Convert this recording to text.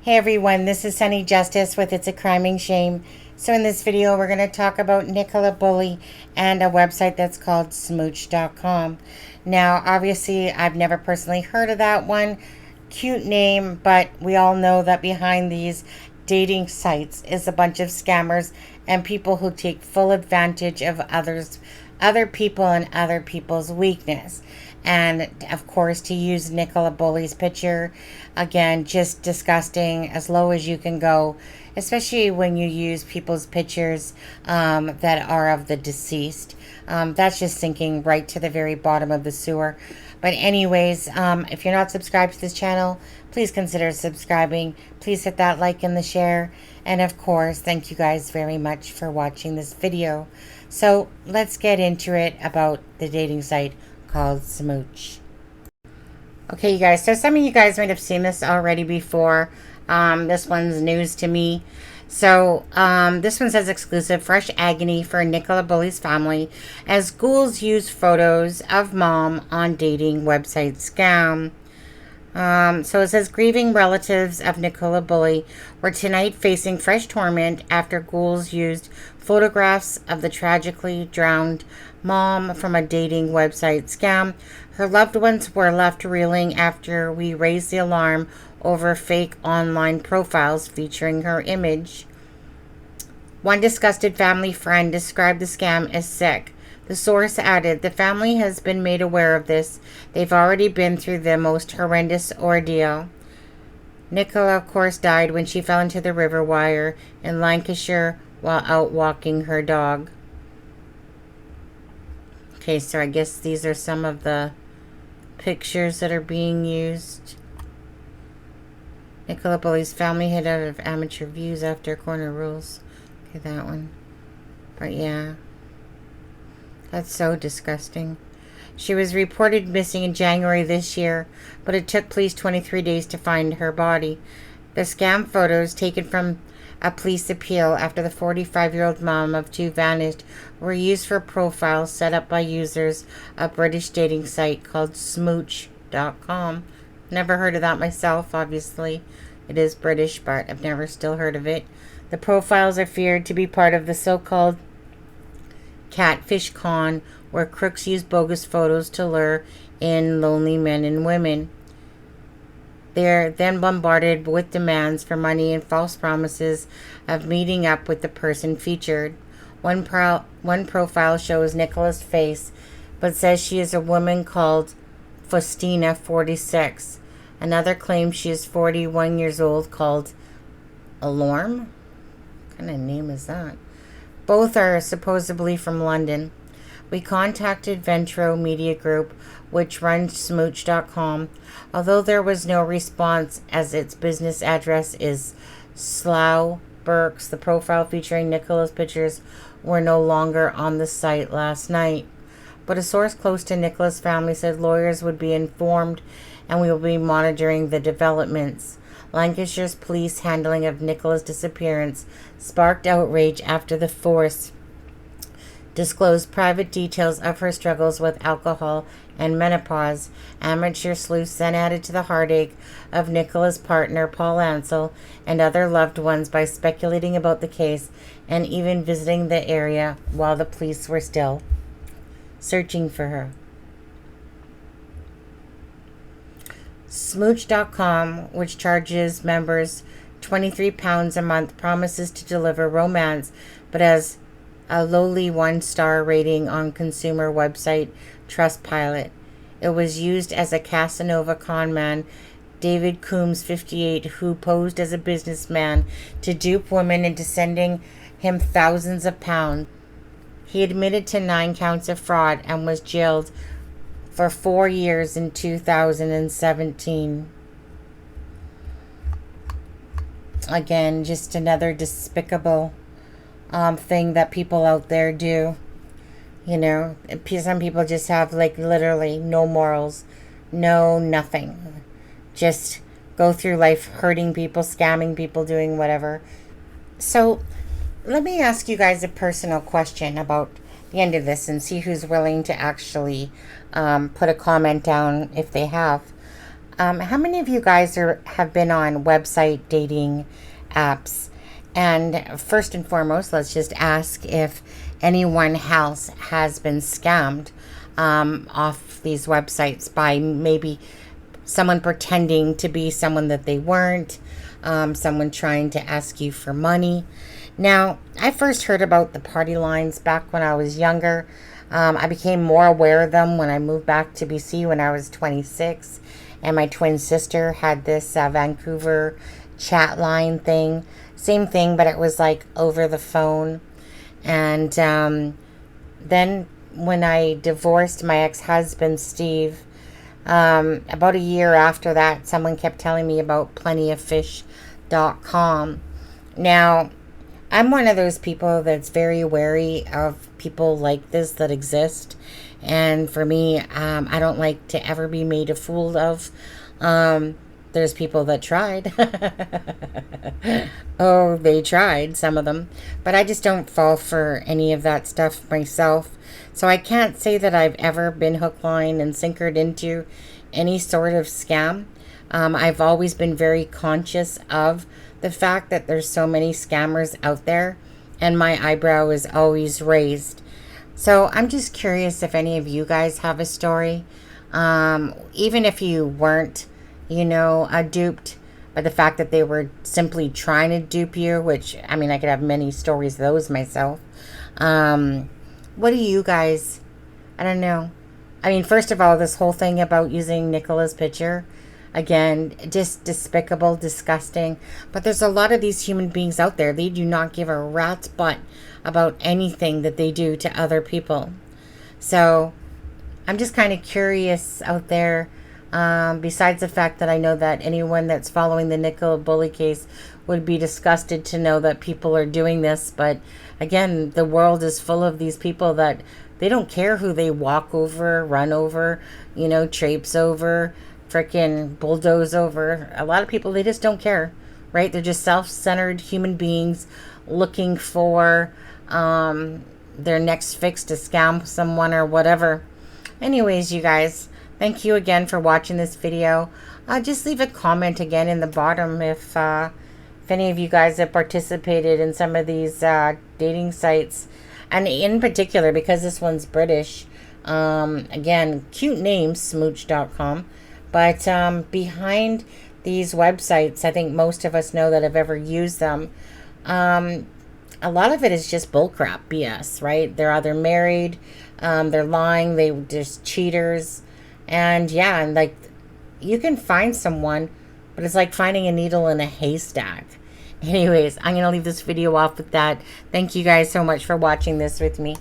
Hey everyone, this is Sunny Justice with It's a Crime and Shame. So in this video, we're going to talk about Nicola Bulley and a website that's called Smooch.com. Now, obviously, I've never personally heard of that one. Cute name, but we all know that behind these dating sites is a bunch of scammers and people who take full advantage of other people and other people's weakness. And of course, to use Nicola Bulley's picture, again, just disgusting, as low as you can go, especially when you use people's pictures that are of the deceased. That's just sinking right to the very bottom of the sewer. But anyways, if you're not subscribed to this channel, please consider subscribing. Please hit that like and the share. And of course, thank you guys very much for watching this video. So let's get into it about the dating site called Smooch. Okay, you guys, so some of you guys might have seen this already before. This one's news to me. So this one says exclusive fresh agony for Nicola Bulley's family as ghouls use photos of mom on dating website scam. So it says grieving relatives of Nicola Bulley were tonight facing fresh torment after ghouls used photographs of the tragically drowned mom from a dating website scam. Her loved ones were left reeling after we raised the alarm over fake online profiles featuring her image. One disgusted family friend described the scam as sick. The source added, the family has been made aware of this. They've already been through the most horrendous ordeal. Nicola, of course, died when she fell into the river wire in Lancashire while out walking her dog. Okay, so I guess these are some of the pictures that are being used. Nicola Bulley's family hid out of amateur views after corner rules. Okay, that one. But yeah. That's so disgusting. She was reported missing in January this year, but it took police 23 days to find her body. The scam photos taken from a police appeal after the 45-year-old mom of two vanished were used for profiles set up by users of a British dating site called Smooch.com. Never heard of that myself, obviously. It is British, but I've never still heard of it. The profiles are feared to be part of the so-called catfish con, where crooks use bogus photos to lure in lonely men and women. They're then bombarded with demands for money and false promises of meeting up with the person featured. One profile shows Nicola's face, but says she is a woman called Faustina, 46. Another claims she is 41 years old, called Alorm. What kind of name is that? Both are supposedly from London. We contacted Ventro Media Group, which runs Smooch.com, although there was no response as its business address is Slough, Berks. The profile featuring Nicola's pictures were no longer on the site last night. But a source close to Nicola's family said lawyers would be informed and we will be monitoring the developments. Lancashire's police handling of Nicola's disappearance sparked outrage after the force disclosed private details of her struggles with alcohol and menopause. Amateur sleuths then added to the heartache of Nicola's partner, Paul Ansell, and other loved ones by speculating about the case and even visiting the area while the police were still searching for her. Smooch.com, which charges members £23 a month, promises to deliver romance, but has a lowly 1-star rating on consumer website Trustpilot. It was used as a Casanova conman, David Coombs, 58, who posed as a businessman to dupe women into sending him thousands of pounds. He admitted to 9 counts of fraud and was jailed for 4 years in 2017. Again, just another despicable thing that people out there do. You know, some people just have like literally no morals, no nothing. Just go through life hurting people, scamming people, doing whatever. So let me ask you guys a personal question about the end of this and see who's willing to actually put a comment down if they have. How many of you guys have been on website dating apps? And first and foremost, let's just ask if anyone else has been scammed off these websites by maybe someone pretending to be someone that they weren't, someone trying to ask you for money. Now, I first heard about the party lines back when I was younger. I became more aware of them when I moved back to BC when I was 26. And my twin sister had this Vancouver chat line thing. Same thing, but it was like over the phone. And then when I divorced my ex-husband, Steve, about a year after that, someone kept telling me about plentyoffish.com. Now, I'm one of those people that's very wary of people like this that exist. And for me, I don't like to ever be made a fool of. There's people that tried. Oh, they tried, some of them. But I just don't fall for any of that stuff myself. So I can't say that I've ever been hook, line, and sinkered into any sort of scam. I've always been very conscious of the fact that there's so many scammers out there, and my eyebrow is always raised. So I'm just curious if any of you guys have a story, even if you weren't, duped by the fact that they were simply trying to dupe you, which, I mean, I could have many stories of those myself. What do you guys, I don't know. I mean, first of all, this whole thing about using Nicola's picture, again, just despicable, disgusting. But there's a lot of these human beings out there. They do not give a rat's butt about anything that they do to other people. So I'm just kind of curious out there. Besides the fact that I know that anyone that's following the Nicola Bulley case would be disgusted to know that people are doing this. But again, the world is full of these people that they don't care who they walk over, run over, traipse over, frickin' bulldoze over. A lot of people, they just don't care, right? They're just self-centered human beings looking for their next fix to scam someone or whatever. Anyways, you guys, thank you again for watching this video. Just leave a comment again in the bottom if any of you guys have participated in some of these dating sites. And in particular, because this one's British, again, cute name, smooch.com. But behind these websites, I think most of us know that have ever used them, a lot of it is just bullcrap, BS, right? They're either married, they're lying, they're just cheaters. And yeah, and like, you can find someone, but it's like finding a needle in a haystack. Anyways, I'm going to leave this video off with that. Thank you guys so much for watching this with me.